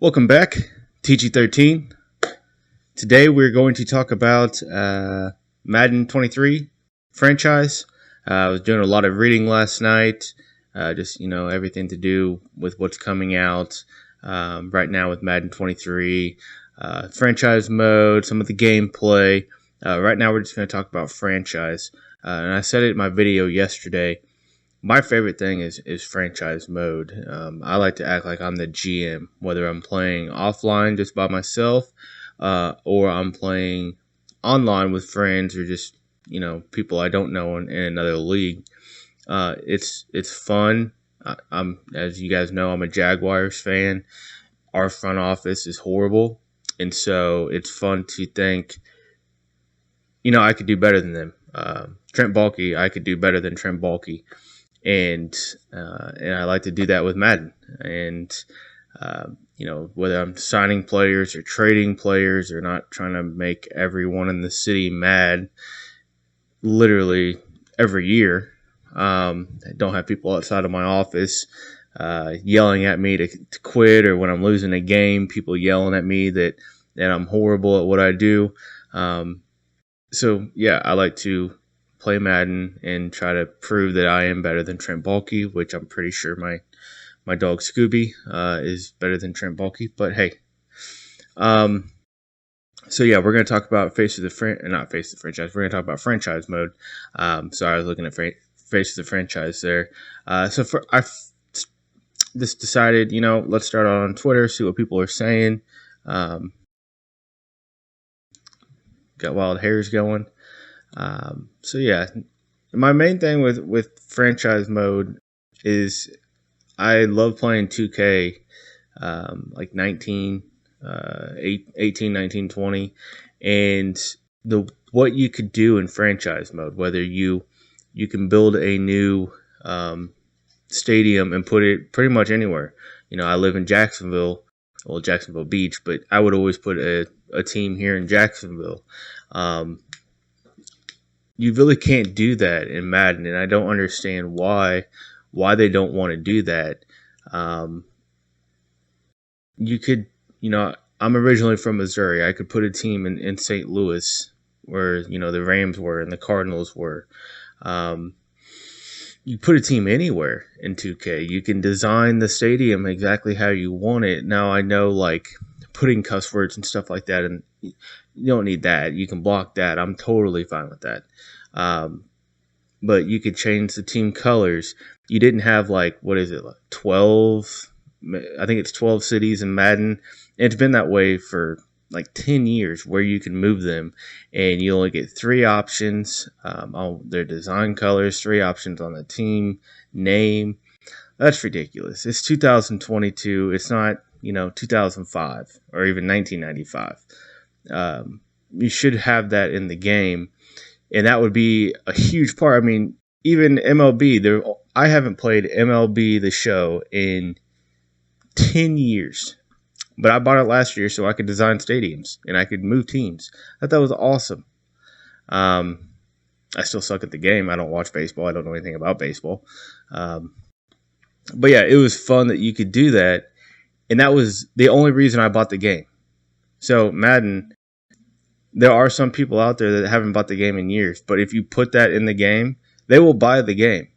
Welcome back, TG13. Today we're going to talk about Madden 23 franchise. I was doing a lot of reading last night, just everything to do with what's coming out right now with Madden 23, franchise mode, some of the gameplay. Right now we're just going to talk about franchise, and I said it in my video yesterday. My favorite thing is franchise mode. I like to act like I'm the GM, whether I'm playing offline just by myself, or I'm playing online with friends or just people I don't know in another league. It's fun. I'm, as you guys know, I'm a Jaguars fan. Our front office is horrible, and so it's fun to think, I could do better than them. Trent Baalke, I could do better than Trent Baalke. And I like to do that with Madden. And whether I'm signing players or trading players or not, trying to make everyone in the city mad literally every year. I don't have people outside of my office yelling at me to quit, or when I'm losing a game, people yelling at me that I'm horrible at what I do. So yeah, I like to play Madden and try to prove that I am better than Trent Baalke, which I'm pretty sure my dog Scooby is better than Trent Baalke. But hey, so yeah, we're gonna talk about face of the franchise. We're gonna talk about franchise mode. Sorry, I was looking at face of the franchise there. So I just decided, let's start on Twitter, see what people are saying. Got wild hairs going. So yeah, my main thing with franchise mode is I love playing 2K, like 19, 18, 19, 20, and what you could do in franchise mode, whether you can build a new stadium and put it pretty much anywhere. I live in Jacksonville Beach, but I would always put a team here in Jacksonville. You really can't do that in Madden, and I don't understand why they don't want to do that. You could, I'm originally from Missouri. I could put a team in St. Louis where, the Rams were and the Cardinals were. You put a team anywhere in 2K. You can design the stadium exactly how you want it. Now, I know, like, putting cuss words and stuff like that, and you don't need that. You can block that. I'm totally fine with that. But you could change the team colors. You didn't have, like 12? I think it's 12 cities in Madden. It's been that way for like 10 years, where you can move them, and you only get 3 options on their design colors, 3 options on the team name. That's ridiculous. It's 2022. It's not 2005 or even 1995. You should have that in the game, and that would be a huge part. I mean, even MLB, I haven't played MLB The Show in 10 years, but I bought it last year so I could design stadiums and I could move teams. I thought that was awesome. I still suck at the game. I don't watch baseball. I don't know anything about baseball. But yeah, it was fun that you could do that, and that was the only reason I bought the game. So Madden, there are some people out there that haven't bought the game in years, but if you put that in the game, they will buy the game.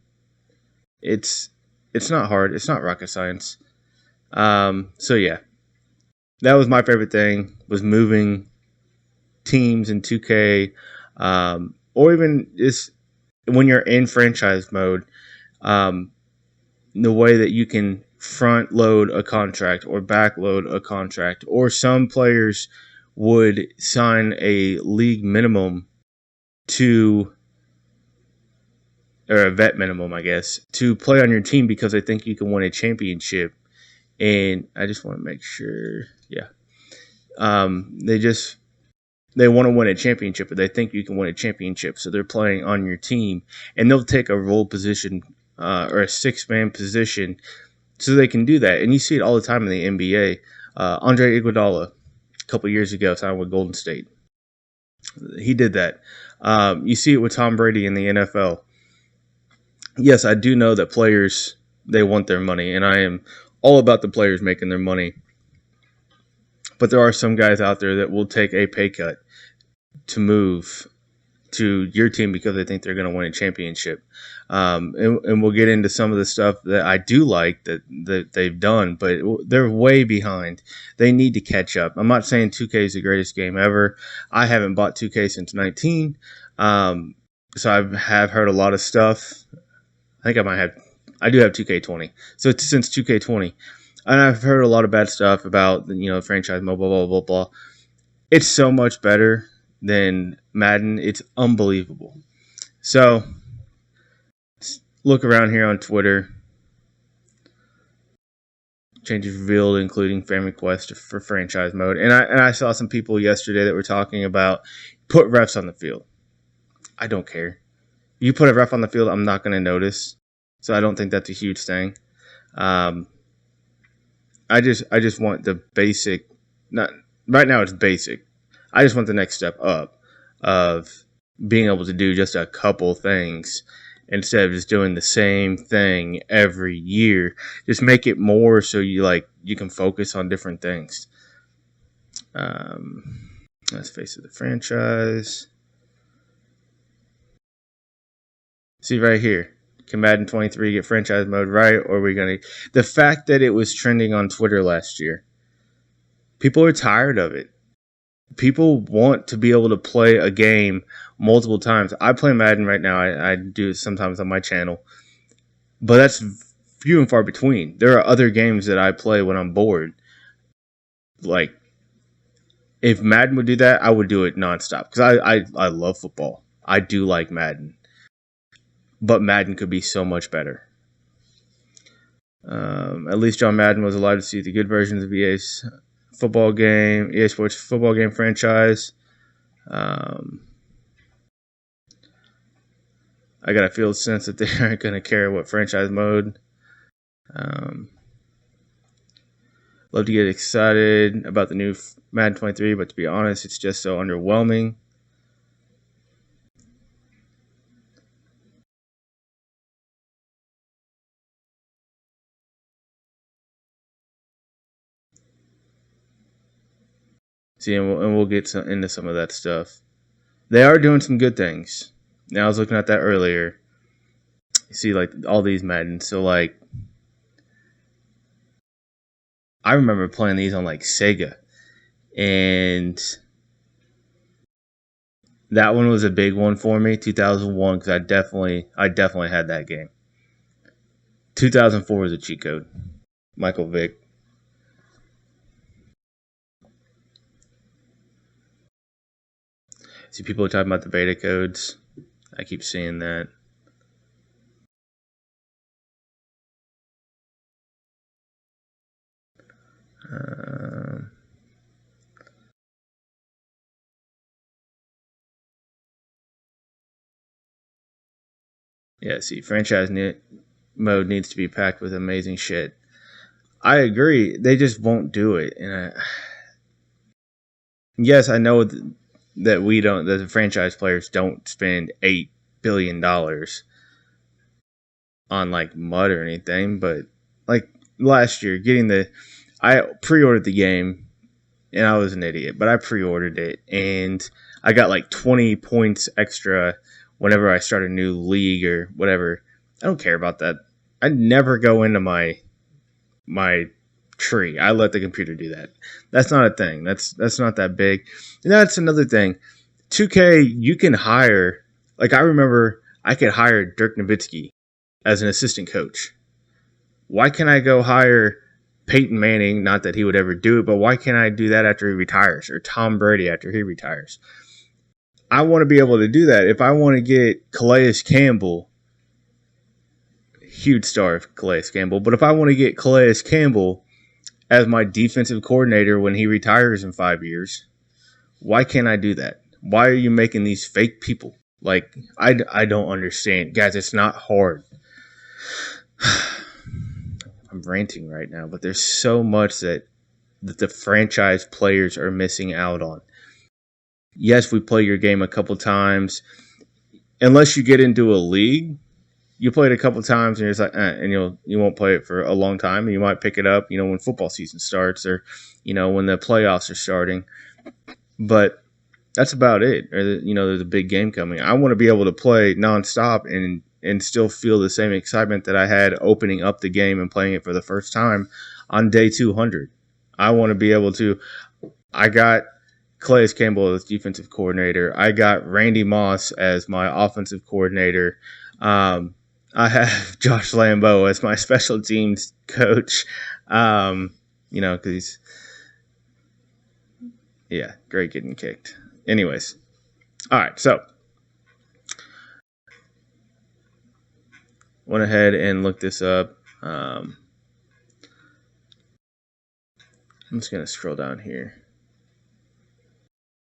It's not hard. It's not rocket science. So yeah, that was my favorite thing, was moving teams in 2K, or even just when you're in franchise mode, the way that you can front load a contract or back load a contract, or some players would sign a league minimum or a vet minimum, I guess, to play on your team because they think you can win a championship. And I just want to make sure, yeah. They want to win a championship, but they think you can win a championship, so they're playing on your team, and they'll take a role position or a 6-man position so they can do that. And you see it all the time in the NBA. Andre Iguodala, a couple years ago, signed with Golden State. He did that. You see it with Tom Brady in the NFL. Yes, I do know that players, they want their money, and I am all about the players making their money. But there are some guys out there that will take a pay cut to move to your team because they think they're going to win a championship. And we'll get into some of the stuff that I do like that they've done, but they're way behind. They need to catch up. I'm not saying 2K is the greatest game ever. I haven't bought 2K since 19. So I have heard a lot of stuff. I think I do have 2K20. So it's since 2K20. And I've heard a lot of bad stuff about, franchise mode, blah, blah, blah, blah. It's so much better than Madden. It's unbelievable. So look around here on Twitter. Changes revealed, including fan request for franchise mode. And I saw some people yesterday that were talking about put refs on the field. I don't care. You put a ref on the field, I'm not going to notice. So I don't think that's a huge thing. I just want the basic. Not right now. It's basic. I just want the next step up of being able to do just a couple things instead of just doing the same thing every year. Just make it more so you can focus on different things. Let's face it, the franchise. See right here. Can Madden 23 get franchise mode right? Or are we going to... The fact that it was trending on Twitter last year. People are tired of it. People want to be able to play a game multiple times. I play Madden right now. I do it sometimes on my channel. But that's few and far between. There are other games that I play when I'm bored. Like, if Madden would do that, I would do it nonstop. Because I love football. I do like Madden. But Madden could be so much better. At least John Madden was allowed to see the good versions of EA's football game, EA Sports football game franchise. I got a field sense that they aren't going to care what franchise mode. Love to get excited about the new Madden 23, but to be honest, it's just so underwhelming. See, and we'll get into some of that stuff. They are doing some good things. Now, I was looking at that earlier. You see, like, all these Madden. So, like, I remember playing these on, like, Sega. And that one was a big one for me, 2001, because I definitely had that game. 2004 was a cheat code. Michael Vick. See, people are talking about the beta codes. I keep seeing that. Yeah, see, franchise mode needs to be packed with amazing shit. I agree. They just won't do it. And yes, I know that the franchise players don't spend $8 billion on like mud or anything, but like last year, I pre-ordered the game, and I was an idiot, but I pre-ordered it, and I got like 20 points extra whenever I start a new league or whatever. I don't care about that. I never go into my tree. I let the computer do that. That's not a thing. That's not that big. And that's another thing. 2K, you can hire, like I remember I could hire Dirk Nowitzki as an assistant coach. Why can't I go hire Peyton Manning? Not that he would ever do it, but why can't I do that after he retires, or Tom Brady after he retires? I want to be able to do that. If I want to get Calais Campbell, huge star of Calais Campbell, but if I want to get Calais Campbell as my defensive coordinator when he retires in 5 years, why can't I do that? Why are you making these fake people? Like, I don't understand. Guys, it's not hard. I'm ranting right now, but there's so much that the franchise players are missing out on. Yes, we play your game a couple times. Unless you get into a league, you play it a couple times and you're just like, and you won't play it for a long time. And you might pick it up, when football season starts or, when the playoffs are starting. But that's about it. Or there's a big game coming. I want to be able to play nonstop and still feel the same excitement that I had opening up the game and playing it for the first time on day 200. I want to be able to. I got Calais Campbell as defensive coordinator. I got Randy Moss as my offensive coordinator. I have Josh Lambeau as my special teams coach. Because he's, great getting kicked. Anyways, all right, so went ahead and looked this up. I'm just going to scroll down here.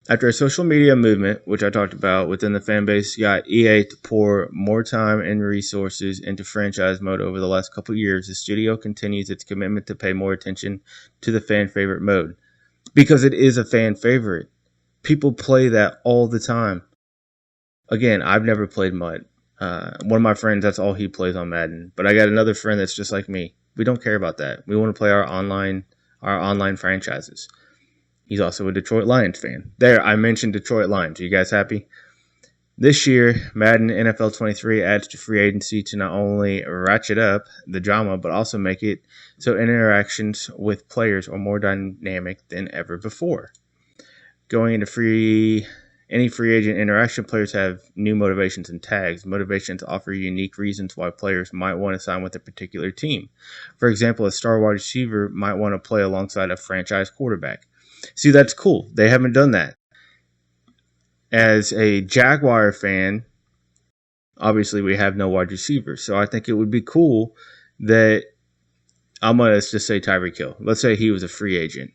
After a social media movement, which I talked about within the fan base, got EA to pour more time and resources into franchise mode over the last couple of years, the studio continues its commitment to pay more attention to the fan favorite mode. Because it is a fan favorite. People play that all the time. Again, I've never played Mud. One of my friends, that's all he plays on Madden. But I got another friend that's just like me. We don't care about that. We want to play our online franchises. He's also a Detroit Lions fan. There, I mentioned Detroit Lions. Are you guys happy? This year, Madden NFL 23 adds to free agency to not only ratchet up the drama, but also make it so interactions with players are more dynamic than ever before. Going into any free agent interaction, players have new motivations and tags. Motivations offer unique reasons why players might want to sign with a particular team. For example, a star wide receiver might want to play alongside a franchise quarterback. See, that's cool. They haven't done that. As a Jaguar fan, obviously we have no wide receivers. So I think it would be cool that let's just say Tyreek Hill. Let's say he was a free agent.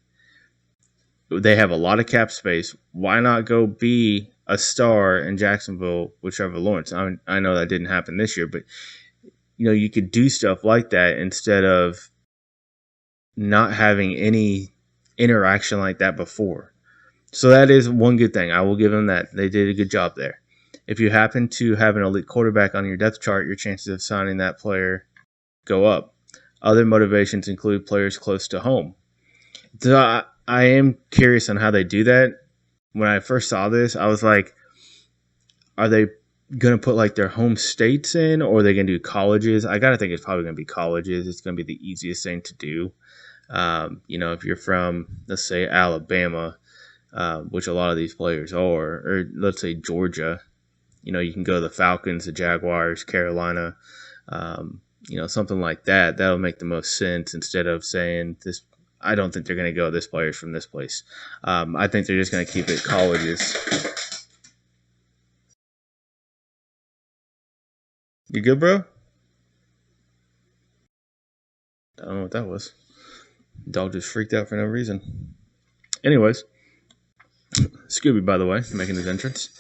They have a lot of cap space. Why not go be a star in Jacksonville with Trevor Lawrence? I know that didn't happen this year, but you could do stuff like that instead of not having any interaction like that before. So that is one good thing. I will give them that. They did a good job there. If you happen to have an elite quarterback on your depth chart, your chances of signing that player go up. Other motivations include players close to home. So I am curious on how they do that. When I first saw this, I was like, are they going to put like their home states in, or are they going to do colleges? I got to think it's probably going to be colleges. It's going to be the easiest thing to do. If you're from, let's say, Alabama, which a lot of these players are, or let's say Georgia, you can go to the Falcons, the Jaguars, Carolina, something like that. That'll make the most sense instead of saying this. I don't think they're going to go this players from this place. I think they're just going to keep it colleges. You good, bro? I don't know what that was. Dog just freaked out for no reason. Anyways, Scooby, by the way, making his entrance.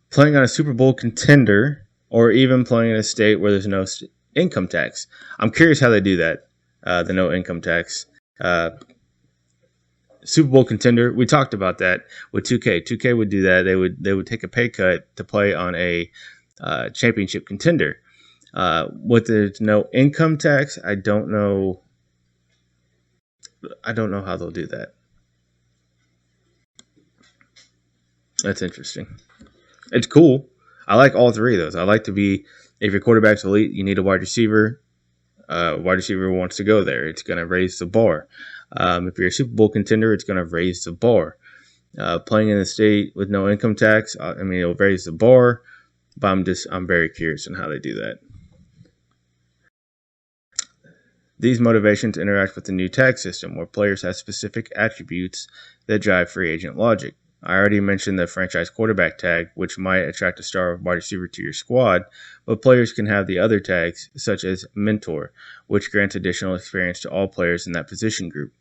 Playing on a Super Bowl contender, or even playing in a state where there's no income tax. I'm curious how they do that, the no income tax. Super Bowl contender, we talked about that with 2K. 2K would do that. They would take a pay cut to play on a championship contender. With the no income tax, I don't know how they'll do that. That's interesting. It's cool. I like all three of those. I like to be, if your quarterback's elite, you need a wide receiver. Wide receiver wants to go there. It's going to raise the bar. If you're a Super Bowl contender, it's going to raise the bar. Playing in a state with no income tax, it'll raise the bar. But I'm very curious on how they do that. These motivations interact with the new tag system, where players have specific attributes that drive free agent logic. I already mentioned the franchise quarterback tag, which might attract a star wide receiver to your squad, but players can have the other tags, such as mentor, which grants additional experience to all players in that position group.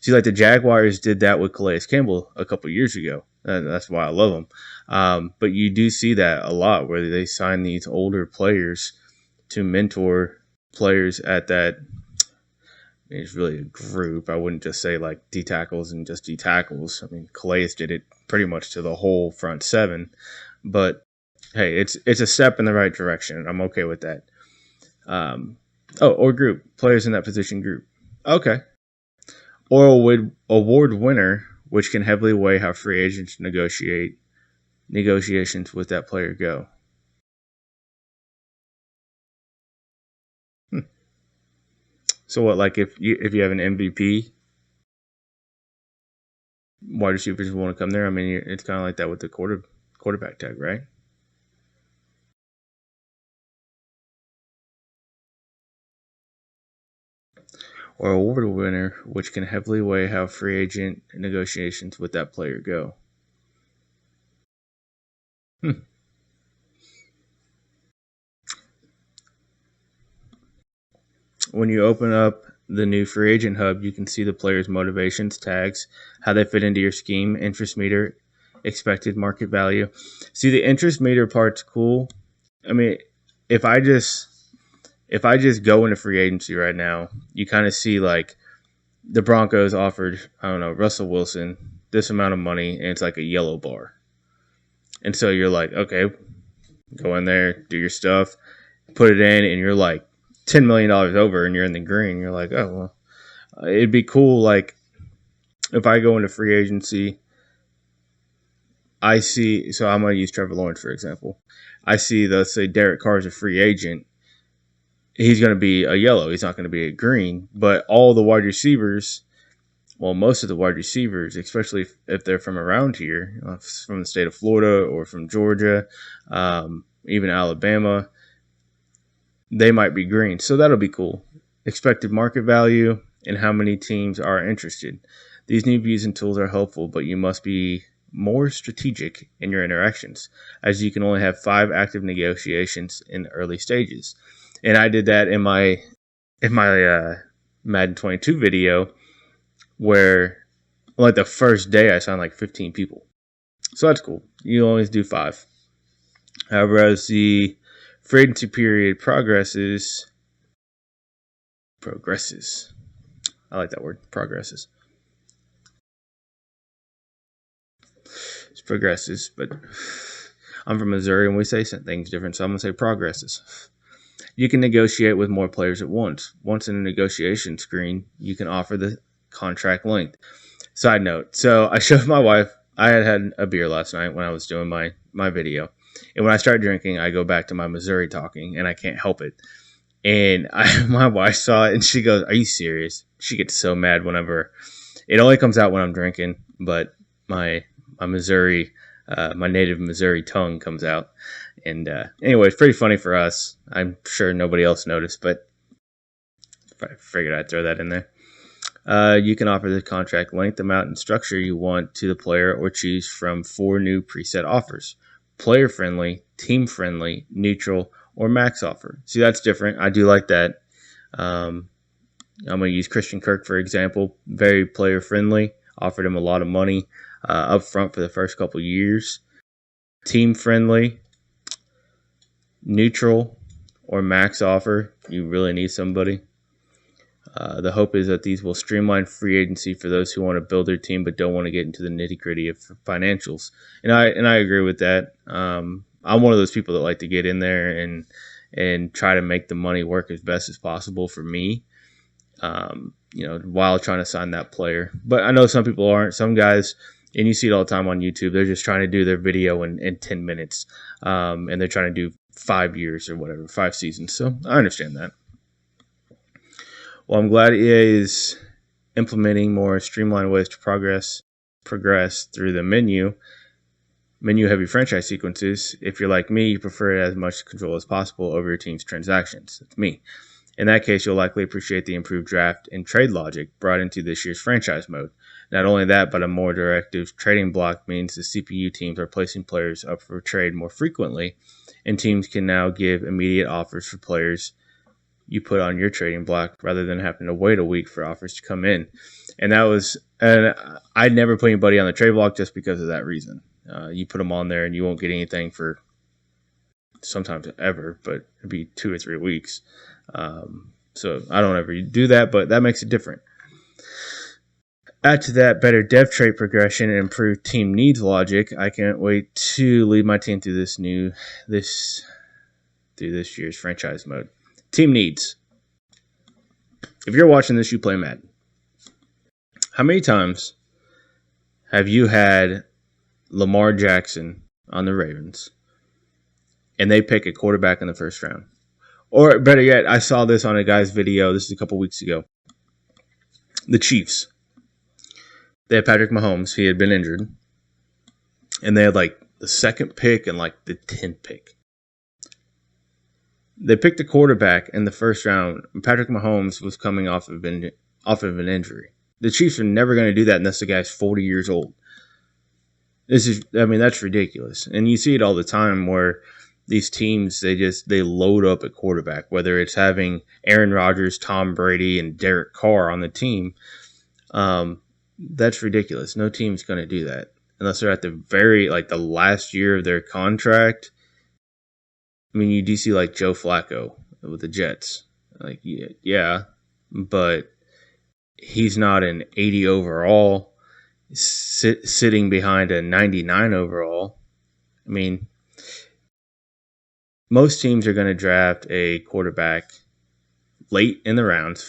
See, like the Jaguars did that with Calais Campbell a couple years ago. That's why I love them. But you do see that a lot, where they sign these older players to mentor players at that. It's really a group. I wouldn't just say like D tackles and just D tackles. Calais did it pretty much to the whole front seven. But hey, it's a step in the right direction. I'm okay with that. Or group players in that position group. Okay. Or award winner, which can heavily weigh how free agents negotiations with that player go. So what, like if you have an MVP, wide receivers want to come there. I mean, it's kind of like that with the quarterback tag, right? Or award winner, which can heavily weigh how free agent negotiations with that player go. Hmm. When you open up the new free agent hub, you can see the players' motivations, tags, how they fit into your scheme, interest meter, expected market value. See, the interest meter part's cool. I mean, if I just go into free agency right now, you kind of see like the Broncos offered, I don't know, Russell Wilson this amount of money, and it's like a yellow bar. And so you're like, okay, go in there, do your stuff, put it in, and you're like $10 million over, and you're in the green. You're like, oh, well, it'd be cool. Like, if I go into free agency, I see, so I'm going to use Trevor Lawrence, for example. I see, let's say Derek Carr is a free agent. He's going to be a yellow. He's not going to be a green. But all the wide receivers, well, most of the wide receivers, especially if they're from around here, from the state of Florida or from Georgia, even Alabama, they might be green. So that'll be cool. Expected market value and how many teams are interested. These new views and tools are helpful, but you must be more strategic in your interactions, as you can only have 5 active negotiations in early stages. And I did that in my Madden 22 video, where like the first day I signed like 15 people. So that's cool. You always do 5. However, as the free agency period progresses, I like that word, progresses. It progresses, but I'm from Missouri and we say things different, so I'm going to say progresses. You can negotiate with more players at once. Once in a negotiation screen, you can offer the contract length. Side note, so I showed my wife, I had a beer last night when I was doing my video. And when I start drinking, I go back to my Missouri talking, and I can't help it. And my wife saw it, and she goes, "Are you serious?" She gets so mad whenever it only comes out when I'm drinking, but my Missouri, my native Missouri tongue comes out. And anyway, it's pretty funny for us. I'm sure nobody else noticed, but I figured I'd throw that in there. You can offer the contract length, amount, and structure you want to the player, or choose from 4 new preset offers: player friendly, team friendly, neutral, or max offer. See, that's different. I do like that. I'm going to use Christian Kirk, for example. Very player friendly. Offered him a lot of money up front for the first couple years. Team friendly, neutral, or max offer. You really need somebody. The hope is that these will streamline free agency for those who want to build their team but don't want to get into the nitty gritty of financials. And I agree with that. I'm one of those people that like to get in there and try to make the money work as best as possible for me. While trying to sign that player. But I know some people aren't. Some guys, and you see it all the time on YouTube, they're just trying to do their video in 10 minutes. And they're trying to do 5 years or whatever, 5 seasons. So I understand that. Well, I'm glad EA is implementing more streamlined ways to progress through the menu-heavy franchise sequences. If you're like me, you prefer as much control as possible over your team's transactions. That's me. In that case, you'll likely appreciate the improved draft and trade logic brought into this year's franchise mode. Not only that, but a more directive trading block means the CPU teams are placing players up for trade more frequently, and teams can now give immediate offers for players you put on your trading block rather than having to wait a week for offers to come in. And I'd never put anybody on the trade block just because of that reason. You put them on there and you won't get anything for sometimes ever, but it'd be 2 or 3 weeks. So I don't ever do that, but that makes it different. Add to that better dev trait progression and improved team needs logic. I can't wait to lead my team through this year's franchise mode. Team needs. If you're watching this, you play Madden. How many times have you had Lamar Jackson on the Ravens and they pick a quarterback in the first round? Or better yet, I saw this on a guy's video. This is a couple weeks ago. The Chiefs. They had Patrick Mahomes. He had been injured. And they had like the second pick and like the 10th pick. They picked a quarterback in the first round. Patrick Mahomes was coming off of an injury. The Chiefs are never going to do that unless the guy's 40 years old. That's ridiculous. And you see it all the time where these teams, they load up at quarterback, whether it's having Aaron Rodgers, Tom Brady, and Derek Carr on the team. That's ridiculous. No team's going to do that unless they're at the last year of their contract. I mean, you do see like Joe Flacco with the Jets. Like, yeah, but he's not an 80 overall sitting behind a 99 overall. I mean, most teams are going to draft a quarterback late in the rounds,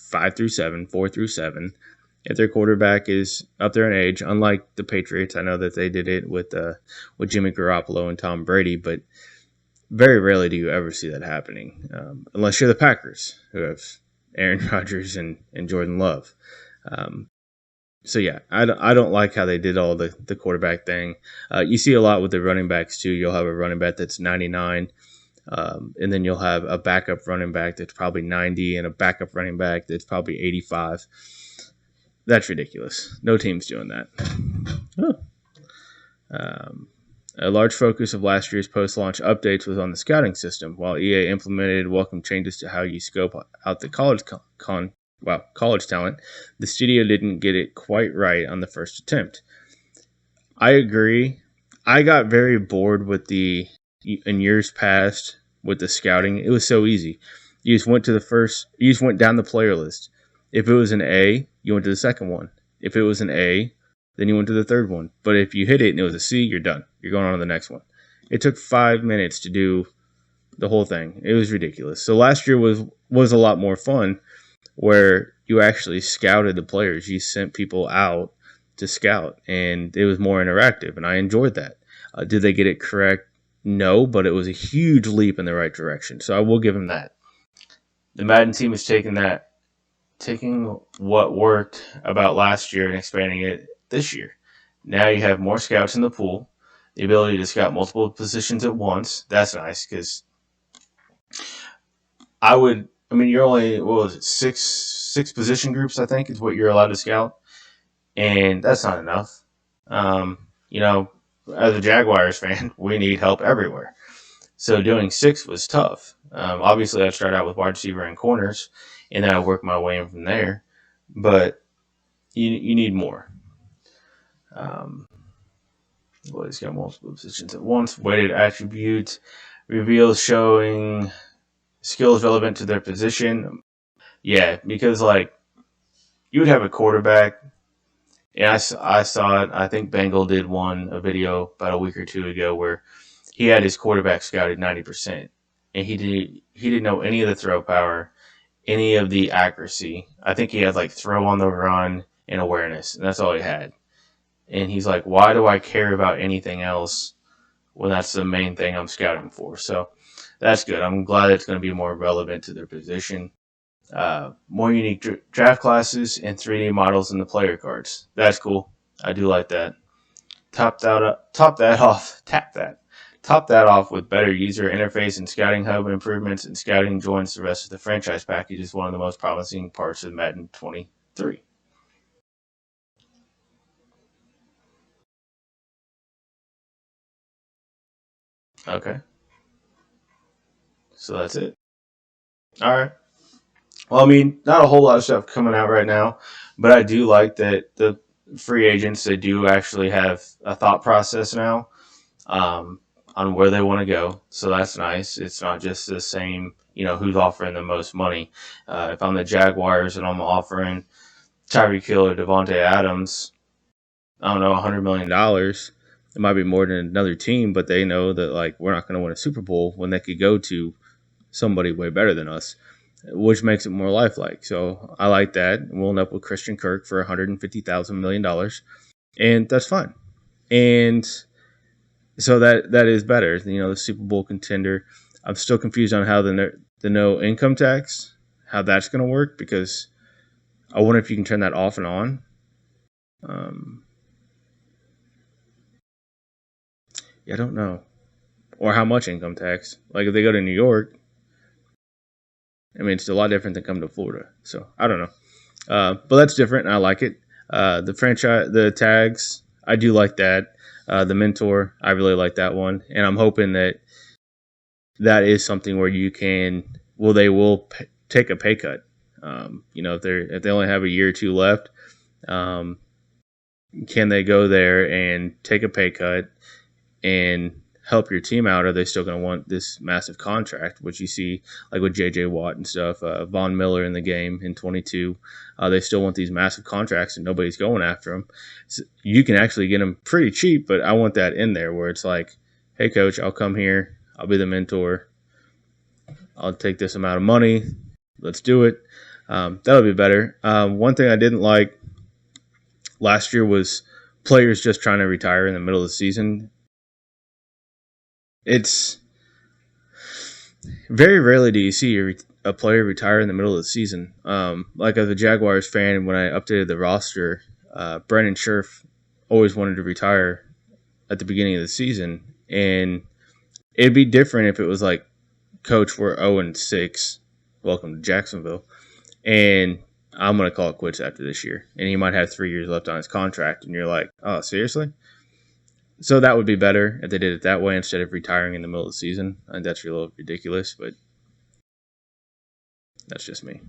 5 through 7, 4 through 7. If their quarterback is up there in age, unlike the Patriots, I know that they did it with Jimmy Garoppolo and Tom Brady, but very rarely do you ever see that happening, unless you're the Packers, who have Aaron Rodgers and Jordan Love. So yeah, I don't like how they did all the quarterback thing. You see a lot with the running backs too. You'll have a running back that's 99, and then you'll have a backup running back that's probably 90, and a backup running back that's probably 85. That's ridiculous. No team's doing that. A large focus of last year's post-launch updates was on the scouting system. While EA implemented welcome changes to how you scope out the college talent, the studio didn't get it quite right on the first attempt. I agree. I got very bored with in years past with the scouting. It was so easy. You just went down the player list. If it was an A, you went to the second one. If it was an A, then you went to the third one. But if you hit it and it was a C, you're done. You're going on to the next one. It took 5 minutes to do the whole thing. It was ridiculous. So last year was a lot more fun, where you actually scouted the players. You sent people out to scout, and it was more interactive, and I enjoyed that. Did they get it correct? No, but it was a huge leap in the right direction. So I will give them that. The Madden team is taking what worked about last year and expanding it this year. Now you have more scouts in the pool, the ability to scout multiple positions at once. That's nice, because you're only, six position groups, I think, is what you're allowed to scout, and that's not enough. As a Jaguars fan, we need help everywhere. So doing 6 was tough. Obviously, I started out with wide receiver and corners, and then I worked my way in from there. But you need more. He's got multiple positions at once. Weighted attributes reveals showing skills relevant to their position. Yeah, because you would have a quarterback, and I saw it. I think Bengal did a video about a week or two ago where he had his quarterback scouted 90%, and he didn't know any of the throw power, any of the accuracy. I think he had throw on the run and awareness, and that's all he had. And he's like, why do I care about anything else when that's the main thing I'm scouting for? So that's good. I'm glad it's going to be more relevant to their position. More unique draft classes and 3D models in the player cards. That's cool. I do like that. Top that off with better user interface and Scouting Hub improvements, and Scouting joins the rest of the franchise package is one of the most promising parts of Madden 23. Okay. So that's it. All right. Well, not a whole lot of stuff coming out right now, but I do like that the free agents, they do actually have a thought process now on where they want to go. So that's nice. It's not just the same, who's offering the most money. If I'm the Jaguars and I'm offering Tyreek Hill or Devontae Adams, I don't know, $100 million, it might be more than another team, but they know that we're not going to win a Super Bowl when they could go to somebody way better than us, which makes it more lifelike. So I like that. We'll end up with Christian Kirk for $150,000 and that's fine. And so that is better. The Super Bowl contender. I'm still confused on how the no income tax, how that's going to work, because I wonder if you can turn that off and on. I don't know. Or how much income tax. Like if they go to New York, I mean, it's a lot different than coming to Florida. So I don't know. But that's different, and I like it. The franchise, the tags, I do like that. The mentor, I really like that one, and I'm hoping that is something where you can. Well, they will take a pay cut. If they only have a year or two left, can they go there and take a pay cut and help your team out? Or are they still going to want this massive contract, which you see like with J.J. Watt and stuff, Von Miller in the game in 22. They still want these massive contracts and nobody's going after them. So you can actually get them pretty cheap, but I want that in there where it's like, hey, coach, I'll come here. I'll be the mentor. I'll take this amount of money. Let's do it. That'll be better. One thing I didn't like last year was players just trying to retire in the middle of the season. It's very rarely do you see a player retire in the middle of the season. Like as a Jaguars fan, when I updated the roster, Brandon Scherf always wanted to retire at the beginning of the season, and it'd be different if it was like, coach, we're 0-6. Welcome to Jacksonville. And I'm going to call it quits after this year. And he might have 3 years left on his contract. And you're like, oh, seriously? So that would be better if they did it that way instead of retiring in the middle of the season. I think that's a little ridiculous, but that's just me.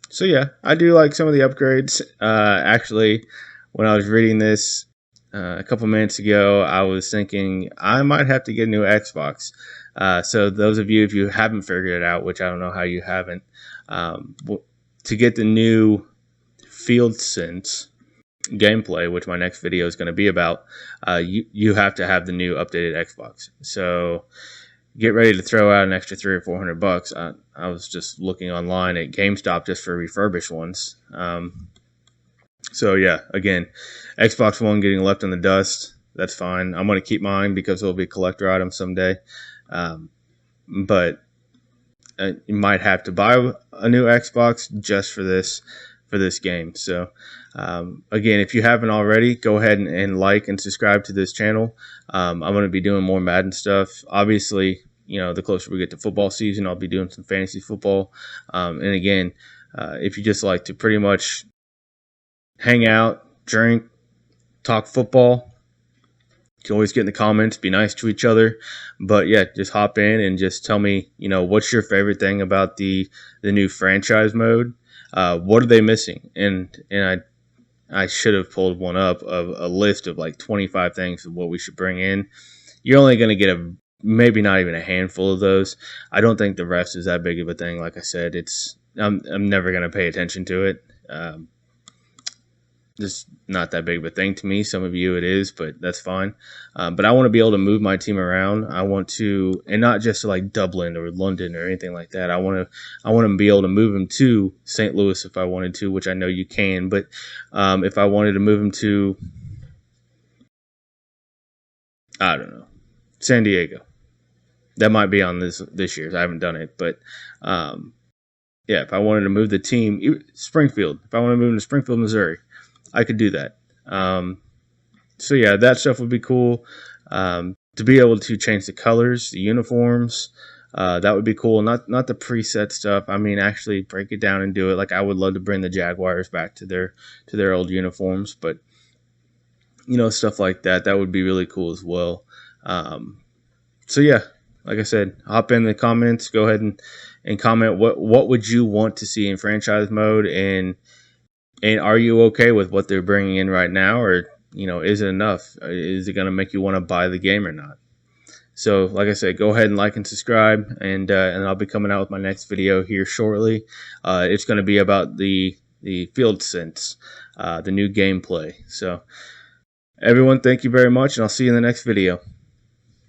So, yeah, I do like some of the upgrades. Actually, when I was reading this a couple minutes ago, I was thinking I might have to get a new Xbox. So those of you, if you haven't figured it out, which I don't know how you haven't, to get the new Field Sense gameplay, which my next video is going to be about, you have to have the new updated Xbox. So get ready to throw out an extra $300 or $400. I was just looking online at GameStop just for refurbished ones. So yeah, again, Xbox One getting left in the dust. That's fine. I'm going to keep mine because it'll be a collector item someday. But you might have to buy a new Xbox just for this game. So again, if you haven't already, go ahead and like and subscribe to this channel. I'm going to be doing more Madden stuff. Obviously, the closer we get to football season, I'll be doing some fantasy football. And again, if you just like to pretty much hang out, drink, talk football, you can always get in the comments, be nice to each other. But yeah, just hop in and just tell me, what's your favorite thing about the new franchise mode? What are they missing? And I should have pulled one up of a list of like 25 things of what we should bring in. You're only going to get maybe not even a handful of those. I don't think the rest is that big of a thing. Like I said, I'm never going to pay attention to it. It's not that big of a thing to me. Some of you it is, but that's fine. But I want to be able to move my team around. I want to, and not just to like Dublin or London or anything like that. I want to be able to move them to St. Louis if I wanted to, which I know you can. But if I wanted to move them to, I don't know, San Diego, that might be on this year's. I haven't done it, but yeah, if I wanted to move the team, Springfield. If I want to move them to Springfield, Missouri, I could do that. So yeah, that stuff would be cool. To be able to change the colors, the uniforms, that would be cool. Not the preset stuff. I mean, actually break it down and do it. Like I would love to bring the Jaguars back to their old uniforms, but stuff like that. That would be really cool as well. So yeah, like I said, hop in the comments. Go ahead and comment what would you want to see in franchise mode, and are you okay with what they're bringing in right now, or is it enough? Is it going to make you want to buy the game or not? So, like I said, go ahead and like and subscribe, and I'll be coming out with my next video here shortly. It's going to be about the Field Sense, the new gameplay. So, everyone, thank you very much, and I'll see you in the next video.